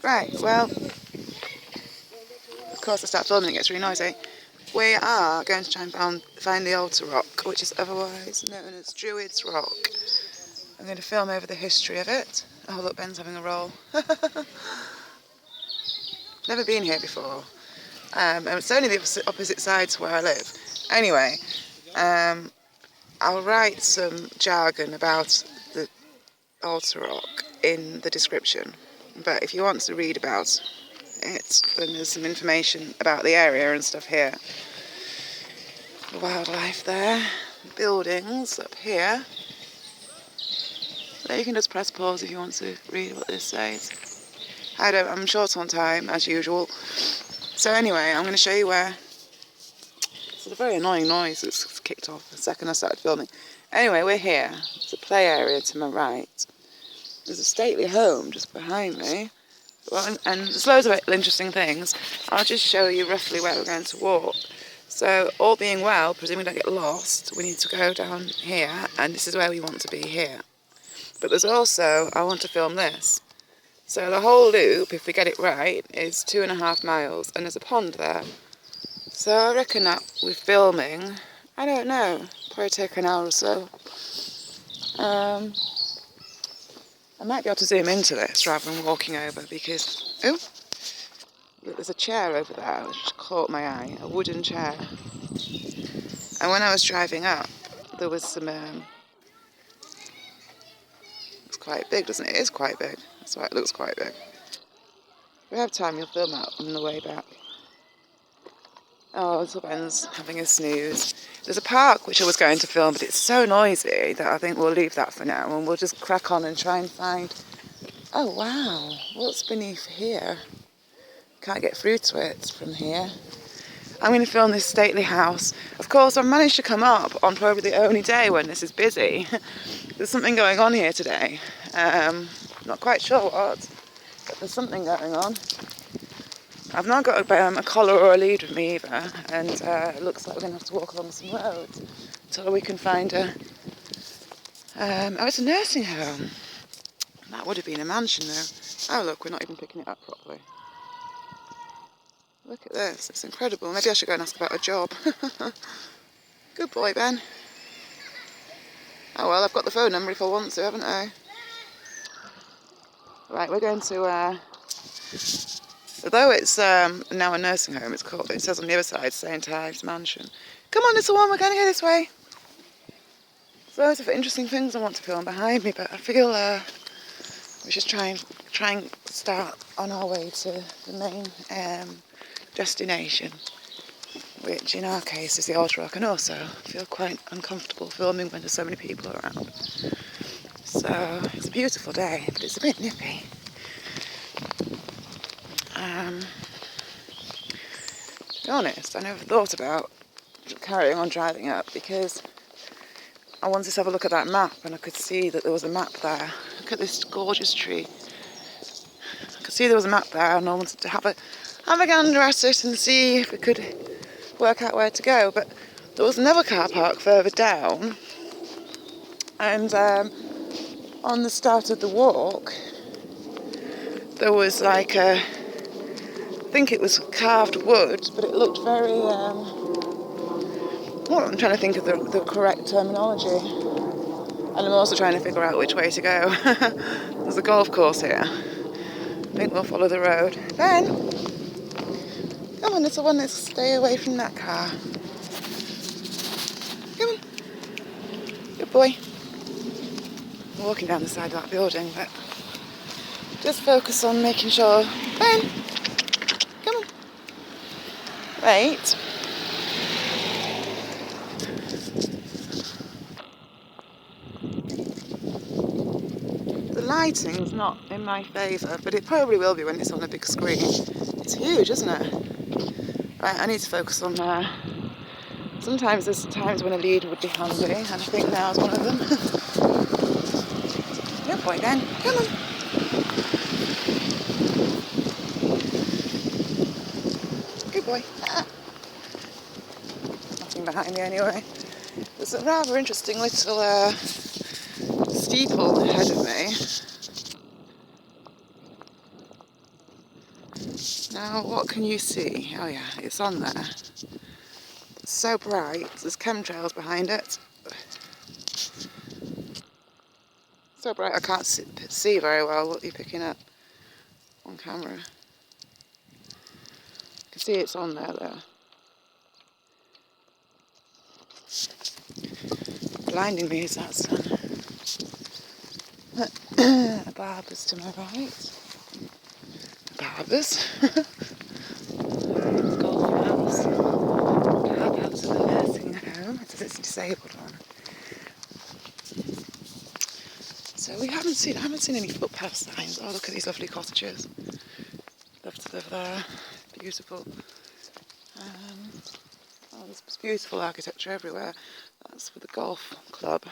Right, well, of course I start filming, it gets really noisy. We are going to try and find the altar rock, which is otherwise known as Druids Rock. I'm going to film over the history of it. Oh look, Ben's having a roll. Never been here before. And it's only the opposite side to where I live. Anyway, I'll write some jargon about the altar rock in the description. But if you want to read about it, then there's some information about the area and stuff here. The wildlife there, buildings up here. So you can just press pause if you want to read what this says. I'm short on time as usual. So anyway, I'm going to show you where. It's a very annoying noise that's kicked off the second I started filming. Anyway, we're here. It's a play area to my right. There's a stately home just behind me. Well, and there's loads of interesting things. I'll just show you roughly where we're going to walk. So, all being well, presuming we don't get lost, we need to go down here, and this is where we want to be here. But there's also, I want to film this. So the whole loop, if we get it right, is 2.5 miles, and there's a pond there. So I reckon that with filming, I don't know, probably take an hour or so. I might be able to zoom into this rather than walking over because, oh, there's a chair over there which caught my eye, a wooden chair. And when I was driving up, there was some, it's quite big, doesn't it? It is quite big. That's why it looks quite big. If we have time, you'll film that on the way back. Oh, little Ben's having a snooze. There's a park which I was going to film, but it's so noisy that I think we'll leave that for now and we'll just crack on and try and find... Oh, wow. What's beneath here? Can't get through to it from here. I'm going to film this stately house. Of course, I've managed to come up on probably the only day when this is busy. There's something going on here today. Not quite sure what, but there's something going on. I've not got a collar or a lead with me either, and it looks like we're going to have to walk along some roads until we can find a... oh, it's a nursing home. That would have been a mansion though. Oh look, we're not even picking it up properly. Look at this, it's incredible. Maybe I should go and ask about a job. Good boy, Ben. Oh well, I've got the phone number if I want to, haven't I? Right, we're going to... Although it's now a nursing home, it says on the other side, St. Ives Mansion. Come on, little one, we're going to go this way. There's loads of interesting things I want to film behind me, but I feel we should try and start on our way to the main destination, which in our case is the altar rock, and also I feel quite uncomfortable filming when there's so many people around. So it's a beautiful day, but it's a bit nippy. To be honest, I never thought about carrying on driving up because I wanted to have a look at that map and I could see that there was a map there. Look at this gorgeous tree. I could see there was a map there and I wanted to have a gander at it and see if we could work out where to go. But there was another car park further down, and on the start of the walk there was like I think it was carved wood, but it looked very, I'm trying to think of the correct terminology. And I'm also trying to figure out which way to go. There's a golf course here. I think we'll follow the road. Ben! Come on, little one, let's stay away from that car. Come on. Good boy. I'm walking down the side of that building, but just focus on making sure... Ben! Come on. Wait. The lighting's not in my favour, but it probably will be when it's on a big screen. It's huge, isn't it? Right, I need to focus on there. Sometimes there's times when a lead would be handy, and I think now's one of them. Good boy, Ben. Come on. Good boy. Nothing behind me anyway. There's a rather interesting little steeple ahead of me. Now, what can you see? Oh yeah, it's on there. It's so bright. There's chemtrails behind it. So bright I can't see very well what you're picking up on camera. You can see it's on there though. Blinding me is that sun. Barbers to my right. Barbers. Golf house. Car house of the nursing home. It says it's a disabled one. So I haven't seen any footpath signs. Oh, look at these lovely cottages. Love to live there. Beautiful. Oh, there's beautiful architecture everywhere. That's for the golf club.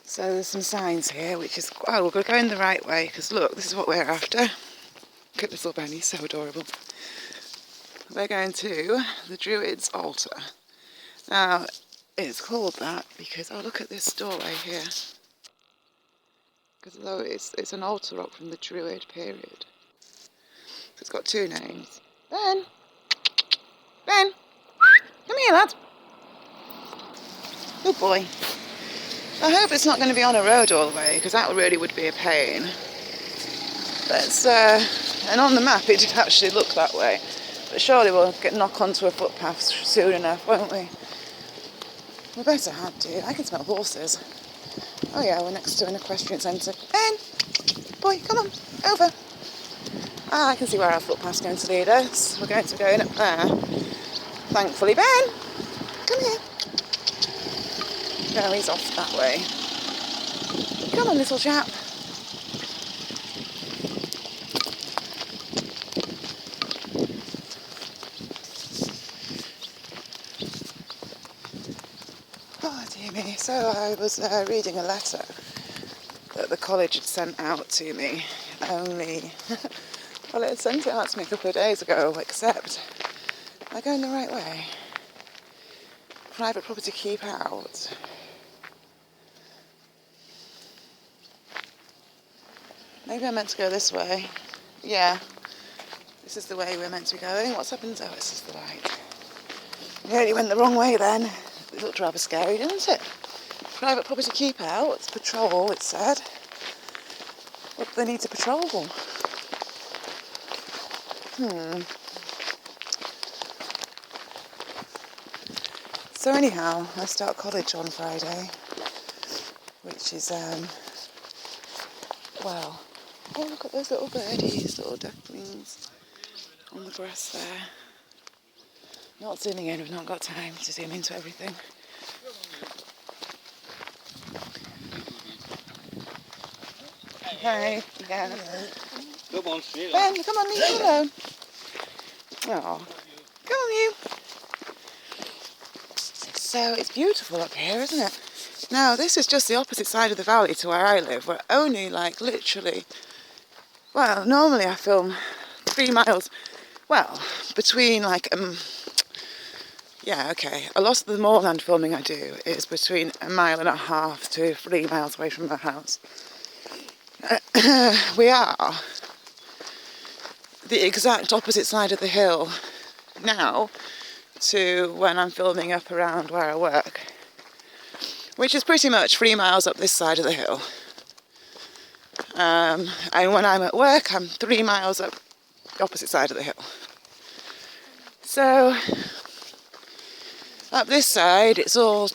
So there's some signs here, which is, oh, we're going the right way, because look, this is what we're after. Look at little Benny, so adorable. We're going to the Druids altar. Now, it's called that because, oh, look at this doorway here. Because although it's an altar rock from the Druid period. So it's got two names. Ben! Ben! Come here, lad! Good boy. I hope it's not going to be on a road all the way, because that really would be a pain. But and on the map it did actually look that way. But surely we'll knock onto a footpath soon enough, won't we? We better have to. I can smell horses. Oh yeah, we're next to an equestrian centre. Ben! Boy, come on, over. Ah, I can see where our footpath's going to lead us. We're going to go in up there. Thankfully, Ben! Come here. No, he's off that way. Come on, little chap. Oh, dear me. So I was reading a letter that the college had sent out to me. Only, well, it had sent it out to me a couple of days ago, except am I going the right way? Private property keep out. Maybe I'm meant to go this way. Yeah, this is the way we're meant to be going. What's happened? Oh, this is the light. We only went the wrong way then. It looked rather scary, didn't it? Private property keep out, patrol, it said. What do they need to patrol? So anyhow, I start college on Friday, which is, well, oh, look at those little birdies, little ducklings on the grass there. Not zooming in, we've not got time to zoom into everything. Hi, yeah. Come on, straight Ben, come on, leave me alone. Oh, come on, you. So it's beautiful up here, isn't it? Now, this is just the opposite side of the valley to where I live. We're only, like, literally, well, normally I film 3 miles, well, between, like, yeah, okay. A lot of the moorland filming I do is between 1.5 miles to 3 miles away from my house. We are the exact opposite side of the hill now to when I'm filming up around where I work, which is pretty much 3 miles up this side of the hill. And when I'm at work, I'm 3 miles up the opposite side of the hill. So up this side, it's all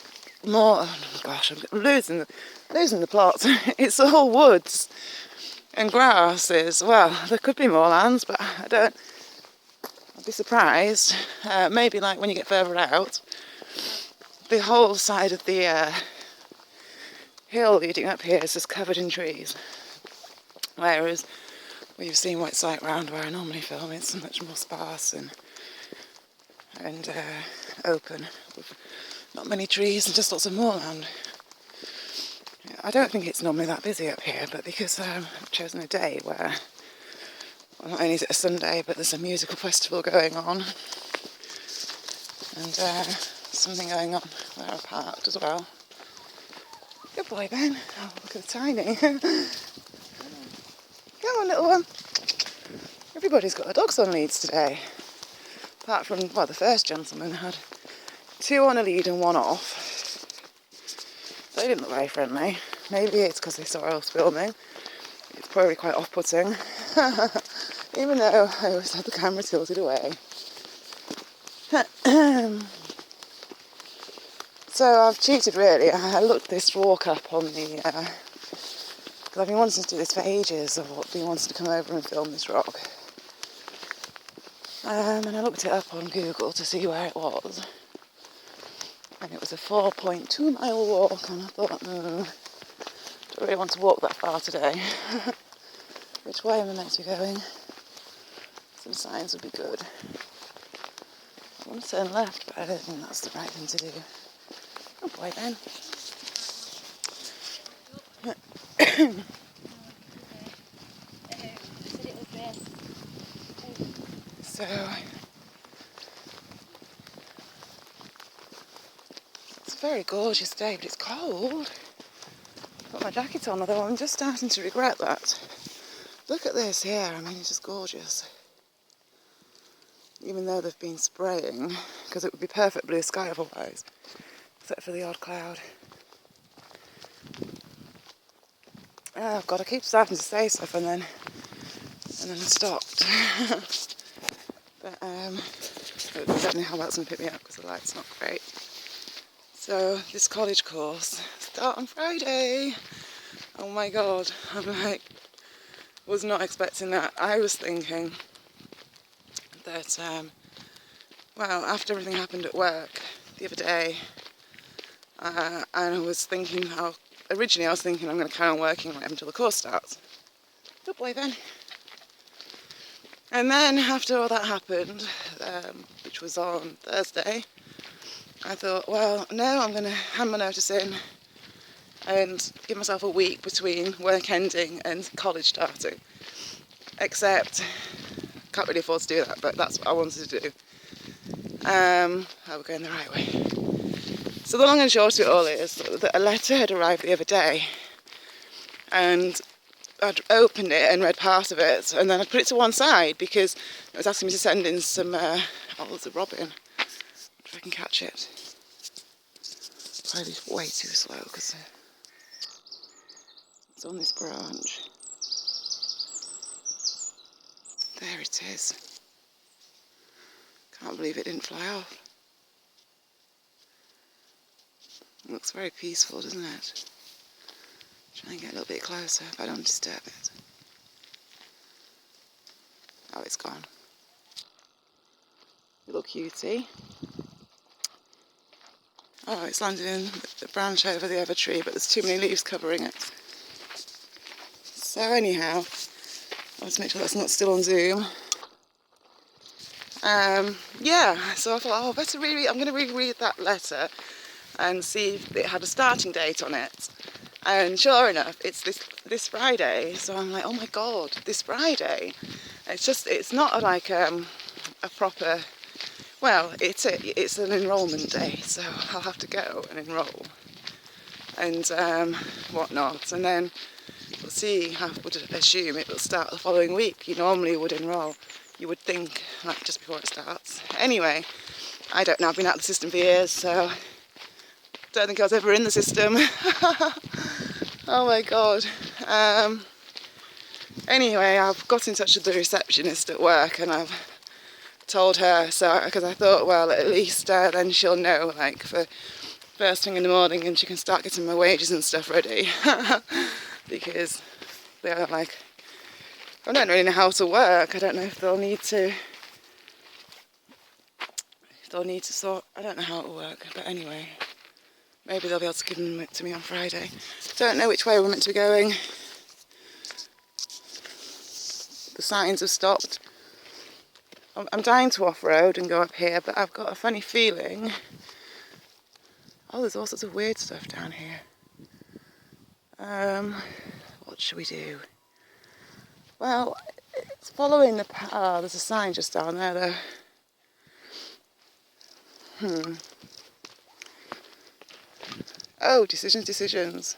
more. Oh gosh, I'm losing the plot. It's all woods and grasses. Well, there could be more lands, but I'd be surprised. Maybe like when you get further out, the whole side of the hill leading up here is just covered in trees. Whereas where you've seen what it's like round where I normally film, it's much more sparse and open, with not many trees and just lots of moorland. I don't think it's normally that busy up here, but because I've chosen a day where, well, not only is it a Sunday, but there's a musical festival going on, and something going on where I parked as well. Good boy, Ben. Oh, look at the tiny. Come on, little one. everybody's got their dogs on leads today. Apart from, well, the first gentleman had 2 on a lead and 1 off. They didn't look very friendly. Maybe it's because they saw us filming. It's probably quite off-putting. Even though I always had the camera tilted away. So I've cheated really. I looked this walk up on the... because I've been wanting to do this for ages. I've been wanting to come over and film this rock. And I looked it up on Google to see where it was. And it was a 4.2 mile walk, and I thought, don't really want to walk that far today. Which way am I meant to be going? Some signs would be good. I want to turn left, but I don't think that's the right thing to do. Oh boy then. So, it's a very gorgeous day, but it's cold. I've got my jacket on, although I'm just starting to regret that. Look at this here, I mean, it's just gorgeous. Even though they've been spraying, because it would be perfect blue sky otherwise, except for the odd cloud. Oh God, I keep starting to say stuff and then I stopped. But I don't know how that's going to pick me up because the light's not great. So this college course start on Friday. Oh my God, I'm like, was not expecting that. I was thinking that, well, after everything happened at work the other day, and I was thinking originally I was thinking I'm going to carry on working right until the course starts. Good boy then. And then after all that happened, which was on Thursday, I thought, well, no, I'm going to hand my notice in and give myself a week between work ending and college starting. Except, can't really afford to do that, but that's what I wanted to do. How we're going the right way. So the long and short of it all is that a letter had arrived the other day, and I'd opened it and read part of it, and then I'd put it to one side because it was asking me to send in some, there's a robin, if I can catch it. Probably way too slow because it's on this branch. There it is. Can't believe it didn't fly off. It looks very peaceful, doesn't it? Try and get a little bit closer if I don't disturb it. Oh, it's gone. Little cutie. Oh, it's landed in the branch over the other tree, but there's too many leaves covering it. So anyhow, I want to make sure that's not still on Zoom. Yeah, so I thought, oh, I'm going to reread that letter and see if it had a starting date on it. And sure enough, it's this Friday. So I'm like, oh my God, this Friday. It's not like a proper, well, it's an enrolment day, so I'll have to go and enrol and whatnot. And then we'll see, I would assume it will start the following week. You normally would enrol, you would think, like just before it starts. Anyway, I don't know, I've been out of the system for years, so don't think I was ever in the system. Oh my God. Anyway, I've got in touch with the receptionist at work and I've told her, so because I thought, well, at least then she'll know, like, for first thing in the morning, and she can start getting my wages and stuff ready. Because they're like, I don't really know how to work. I don't know if they'll need to sort, I don't know how it'll work, but anyway, maybe they'll be able to give them to me on Friday. Don't know which way we're meant to be going. The signs have stopped. I'm dying to off-road and go up here, but I've got a funny feeling. Oh, there's all sorts of weird stuff down here. What should we do? Well, it's following the path. Oh, there's a sign just down there, though. Oh, decisions.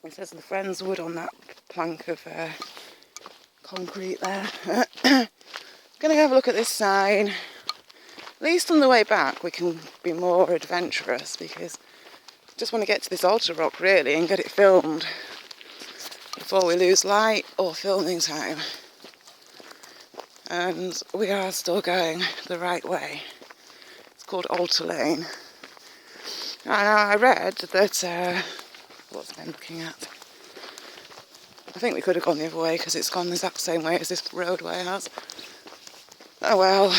It says the Friends Wood on that plank of concrete there. Gonna have a look at this sign. At least on the way back we can be more adventurous, because I just want to get to this altar rock really and get it filmed before we lose light or filming time. And we are still going the right way. It's called Altar Lane. And I read that, what's Ben looking at? I think we could have gone the other way because it's gone the exact same way as this roadway has. Oh well.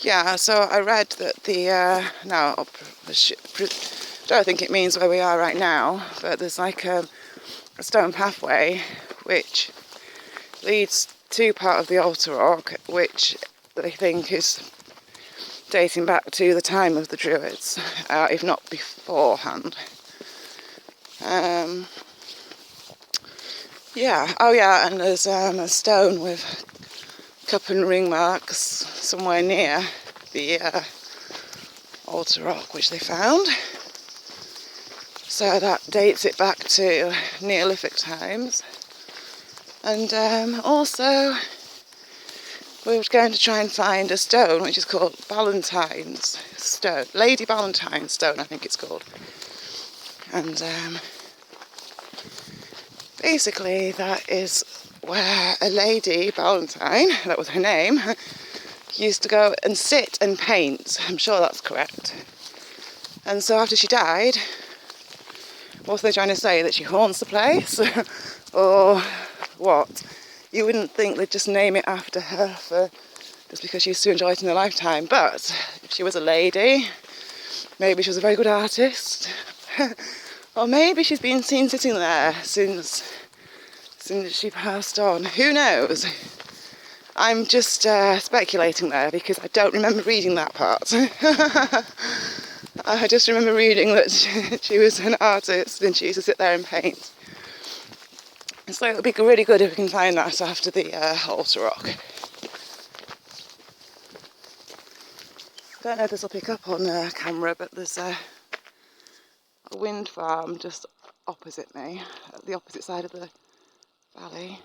Yeah, so I read that now, I don't think it means where we are right now, but there's like a stone pathway which leads to part of the altar rock, which they think is dating back to the time of the Druids, if not beforehand. Yeah, oh yeah, and there's a stone with cup and ring marks somewhere near the altar rock which they found. So that dates it back to Neolithic times. And also we were going to try and find a stone which is called Ballantyne's Stone. Lady Ballantyne's Stone, I think it's called. And basically that is where a lady, Ballantyne, that was her name, used to go and sit and paint. I'm sure that's correct. And so after she died, what are they trying to say? That she haunts the place? Or what? You wouldn't think they'd just name it after her just because she used to enjoy it in her lifetime. But if she was a lady, maybe she was a very good artist. Or maybe she's been seen sitting there since she passed on. Who knows? I'm just speculating there because I don't remember reading that part. I just remember reading that she was an artist and she used to sit there and paint. So it would be really good if we can find that after the altar rock. Don't know if this will pick up on camera, but there's a wind farm just opposite me, at the opposite side of the valley.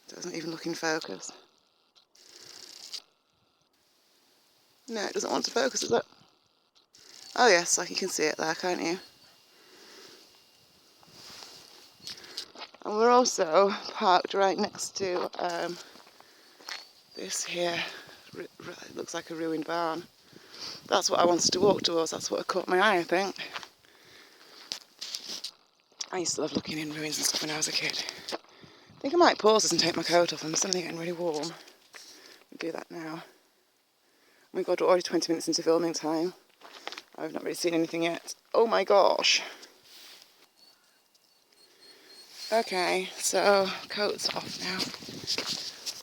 Doesn't even look in focus. No, it doesn't want to focus, does it? Oh yes, like you can see it there, can't you? And we're also parked right next to this here, it looks like a ruined barn. That's what I wanted to walk towards, that's what caught my eye, I think. I used to love looking in ruins and stuff when I was a kid. I think I might pause this and take my coat off, I'm suddenly getting really warm. We'll do that now. Oh my god, we're already 20 minutes into filming time. I've not really seen anything yet. Oh my gosh. Okay, so coat's off now.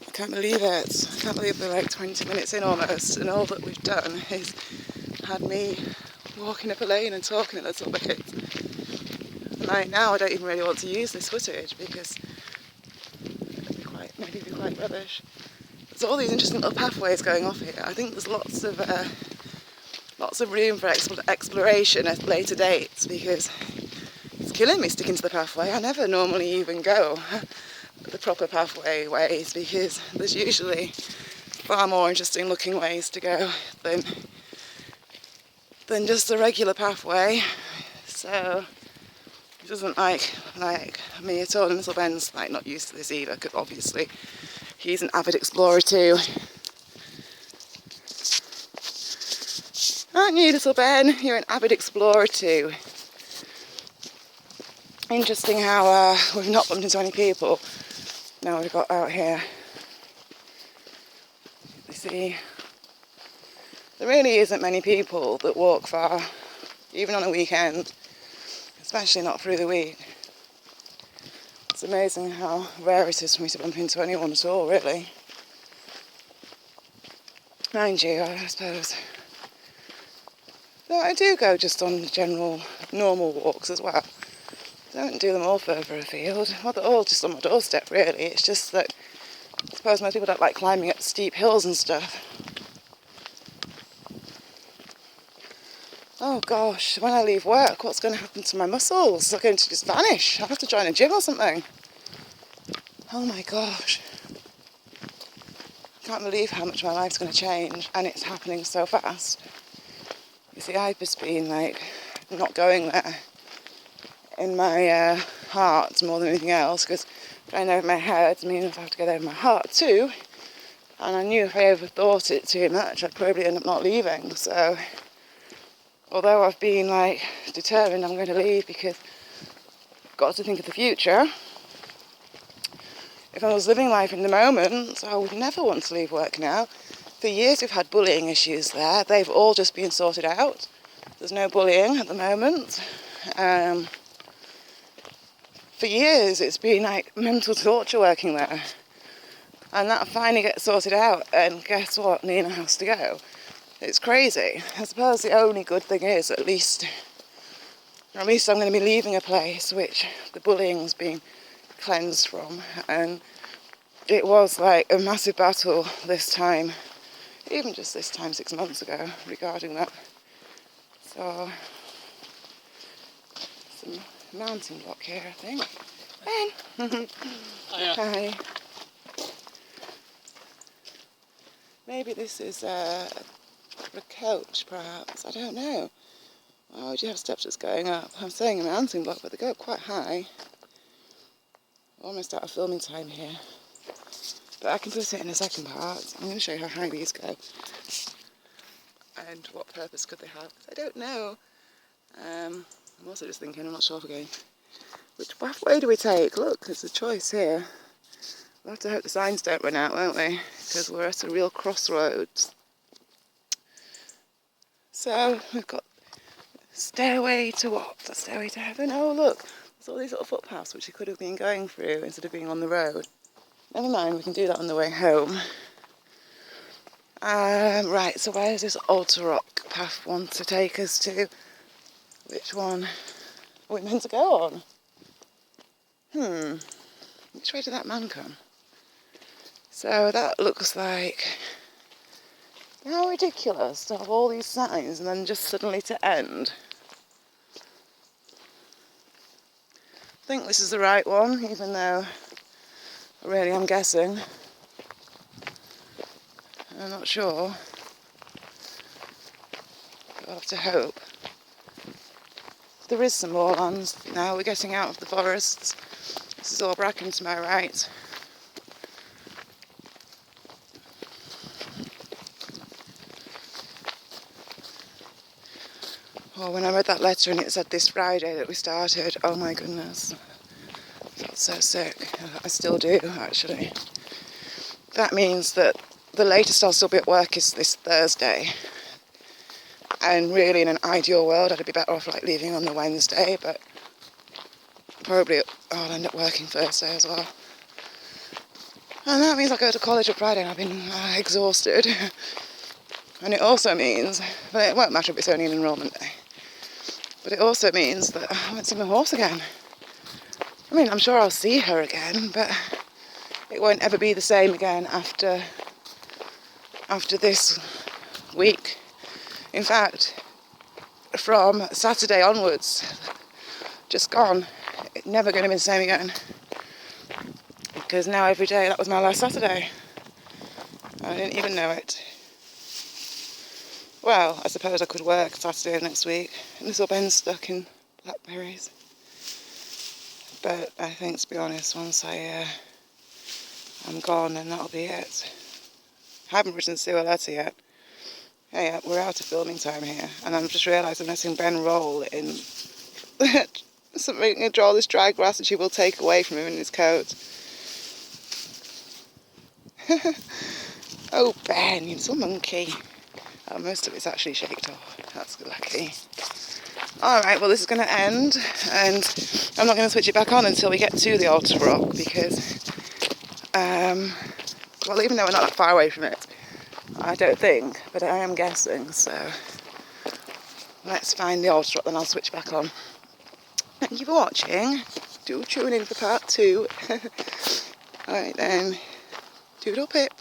I can't believe it. I can't believe we're like 20 minutes in almost, and all that we've done is had me walking up a lane and talking a little bit. And now I don't even really want to use this footage because it'd be quite rubbish. There's all these interesting little pathways going off here. I think there's lots of room for exploration at later dates because it's killing me sticking to the pathway. I never normally even go the proper pathway ways because there's usually far more interesting looking ways to go than just the regular pathway. So it doesn't like me at all. And little Ben's like not used to this either because obviously he's an avid explorer too. Aren't you, little Ben? You're an avid explorer too. Interesting how we've not bumped into any people now we've got out here. You see, there really isn't many people that walk far, even on a weekend, especially not through the week. It's amazing how rare it is for me to bump into anyone at all, really. Mind you, I suppose. No, I do go just on general, normal walks as well. I don't do them all further afield. Well, they're all just on my doorstep, really. It's just that I suppose most people don't like climbing up steep hills and stuff. Oh gosh, when I leave work, what's going to happen to my muscles? They're going to just vanish. I'll have to join a gym or something. Oh my gosh. I can't believe how much my life's going to change, and it's happening so fast. You see, I've just been like not going there in my heart more than anything else, because I know in my head, I mean, if I have to go there in my heart too, and I knew if I overthought it too much, I'd probably end up not leaving. So although I've been like determined I'm going to leave because I've got to think of the future, if I was living life in the moment, I would never want to leave work now. For years we've had bullying issues there. They've all just been sorted out. There's no bullying at the moment. For years it's been like mental torture working there. And that finally gets sorted out, and guess what? Nina has to go. It's crazy. I suppose the only good thing is at least I'm going to be leaving a place which the bullying's been cleansed from, and it was like a massive battle this time, even just this time 6 months ago, regarding that. So, some mountain block here, I think. Ben! Hi. Maybe this is a coach, perhaps. I don't know. Why would you have steps that's going up? I'm saying a mountain block, but they go up quite high. Almost out of filming time here. But I can put it in a second part. I'm going to show you how high these go. And what purpose could they have? I don't know. I'm also just thinking, I'm not sure if we're going. Which way do we take? Look, there's a choice here. We'll have to hope the signs don't run out, won't we? Because we're at a real crossroads. So we've got stairway to what? A stairway to heaven? Oh look, there's all these little footpaths which we could have been going through instead of being on the road. Never mind, we can do that on the way home. Right, so where does this altar rock path want to take us to? Which one are we meant to go on? Which way did that man come? So that looks like, how ridiculous to have all these signs and then just suddenly to end. I think this is the right one, even though I really am guessing. I'm not sure. But I'll have to hope. There is some more lands now. We're getting out of the forests. This is all bracken to my right. Oh, when I read that letter and it said this Friday that we started, oh my goodness. I felt so sick. I still do, actually. That means that the latest I'll still be at work is this Thursday. And really, in an ideal world, I'd be better off like leaving on the Wednesday, but probably I'll end up working Thursday as well. And that means I go to college on Friday and I've been exhausted. And it also means, but it won't matter if it's only an enrolment day, but it also means that I won't see my horse again. I mean, I'm sure I'll see her again, but it won't ever be the same again after this week. In fact, from Saturday onwards, just gone, it's never going to be the same again. Because now every day, that was my last Saturday. I didn't even know it. Well, I suppose I could work Saturday next week. Little Ben's stuck in blackberries. But I think, to be honest, once I'm gone, then that'll be it. I haven't written Sue a letter yet. Hey, we're out of filming time here, and I'm just realising I'm letting Ben roll in something, draw this dry grass that she will take away from him in his coat. Oh, Ben, you little monkey. Oh, most of it's actually shaked off. That's lucky. Alright, well, this is going to end, and I'm not going to switch it back on until we get to the altar rock, because, well, even though we're not that far away from it, I don't think, but I am guessing, so let's find the altar rock, then I'll switch back on. Thank you for watching. Do tune in for part 2. Alright then, doodle pip.